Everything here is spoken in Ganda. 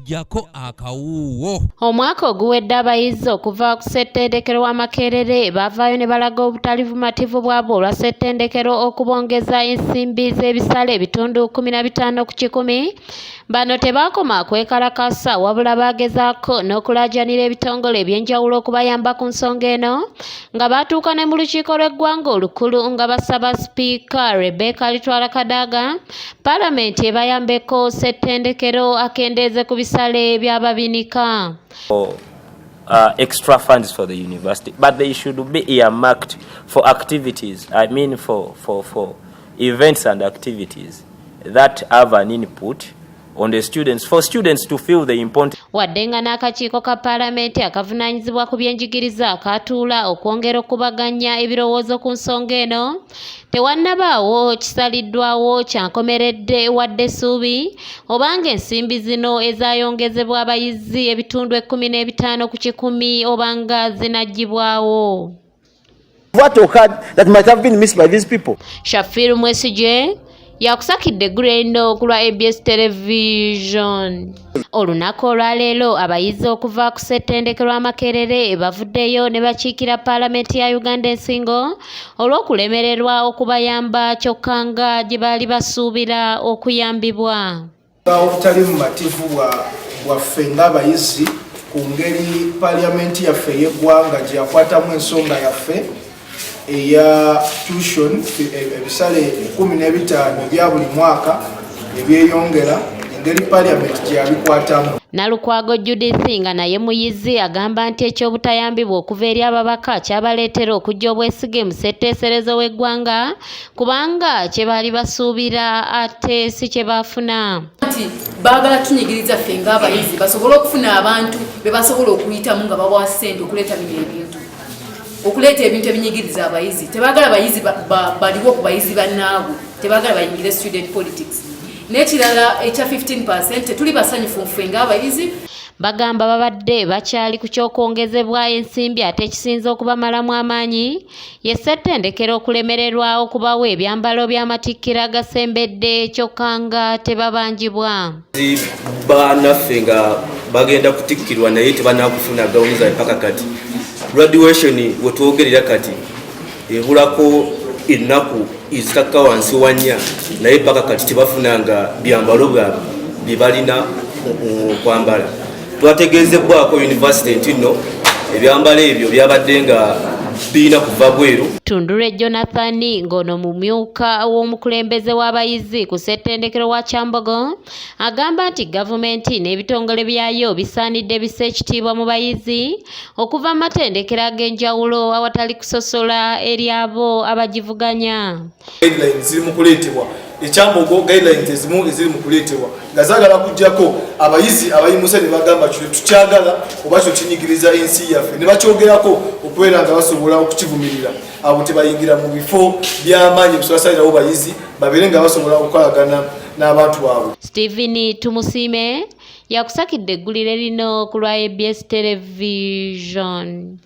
jako akawuwo. Omwaka oguwedde abayizi okuva ku ssettendekero wa Makerere bavaayo ne balaga obutali bumativu bwabwe olwa ssettendekero okubongeza ensimbi z'ebisale ebitundu 15 ku 100. Bano tebaakoma kwekalakasa wabula baagezaako n'okulaajanira ebitongole ebyenjawulo okubayamba ku nsonga eno nga baatuuka ne mu lukiiko lw'eggwanga olukulu nga basaba Sipiika Rebecca Litwala Kadaga palamenti ebayambeko ssettendekero akendeeze ku bisale by'ababinika. Extra funds for the university, but they should be earmarked for activities. I mean for events and activities that have an input on the students, for students to feel the importance. Waddenga n'akakiiko ka palamenti akavunaanyizibwa ku byenjigiriza akatuula okwongera okubaganya ebirowoozo ku nsonga eno, tewannabaawo kisaliddwawo kyankomeredde wadde essuubi obanga ensimbi zino ezaayongezebwa abayizi ebitundu 15 ku 100 obanga zinaggyibwawo. What occurred that might have been missed by these people? Shafiru Mwesije yakusakidde eggulendo ku lwa ABS Television. Olunaku olwaleero abayizi okuva ku ssettendekero lwa Makerere bavuddeyo ne bakiikira palamenti ya Uganda ensingo olw'okulemererwa okubayamba kyokka nga gye baali basuubira okuyambibwa. Obutali bumativu bwaffe ng'abayizi ku ngeri palamenti yaffe y'eggwanga gye yakwatamu ensonga yaffe eya tuition ebisale 15 ebya buli mwaka ebyeyongera engeri parliament gye yabikwatamu. Nalukwago Judith nga naye muyizi agamba nti eky'obutayambibwa okuva eri ababaka kyabaleetera okujja obwesige mu ssetteeserezo w'eggwanga kubanga kye baali basuubira ate si kye baafuna. Baagala tunyigiriza ffe ng'abayizi basobole okufuna abantu be basobola okuyitamu nga babawa ssente okuleeta bino ebintu. Okuleeta ebintu ebinyigiriza abayizi. Tebaagala abayizi baliwo ku bayizi bannaabwe. Tebaagala bayingire student politics. N'ekirala ekya 15% tetuli basanyufu ffe ng'abayizi. Bagamba babadde bakyali ku ky'okwongezebwa ensimbi ate ekisinza okubamalamu amaanyi ye ssettendekero okulemererwa okubawa ebyambalo by'amatikkira agasembedde kyokka nga tebabangibwa. Bannaffe nga bagenda kutikkirwa naye tebanakufuna gawuni zaabwe paka kati. Graduation wetwogerera kati ebulako ennaku ezitakka wansi wa 4 naye paka kati tebafunanga byambalo byabwe bye balina okwambala. Twategeezebwako university nti nno ebyambalo ebyo byabadde nga birina kuva bweru. Tundure Jonathan ngono mumyuka w'omukulembeze w'abayizi ku ssettendekero wa Kyambogo agamba nti gavumenti n'ebitongole byayo bisaanidde bisse ekitiibwa mu bayizi okuva mu matendekero ag'enjawulo awatali kusosola eri abo abagivuganya. Guidelines ziri mu kuleetebwa ekyambogo guidelines ezimu eziri mu kuleetebwa nga zaagala kujjako abayizi abayimuse ne bagamba kyo tukyagala oba kyo kinyigiriza ensi yaffe ne bakyogerako okubeera nga basobola okukivumirira abo tebayingira mu bifo by'amaanyi bisolasalirawo bayizi babeere nga basobola okukolagana n'abantu baabwe. Stephen Tumusiime yakusakidde eggulire lino ku lwa ABS Television.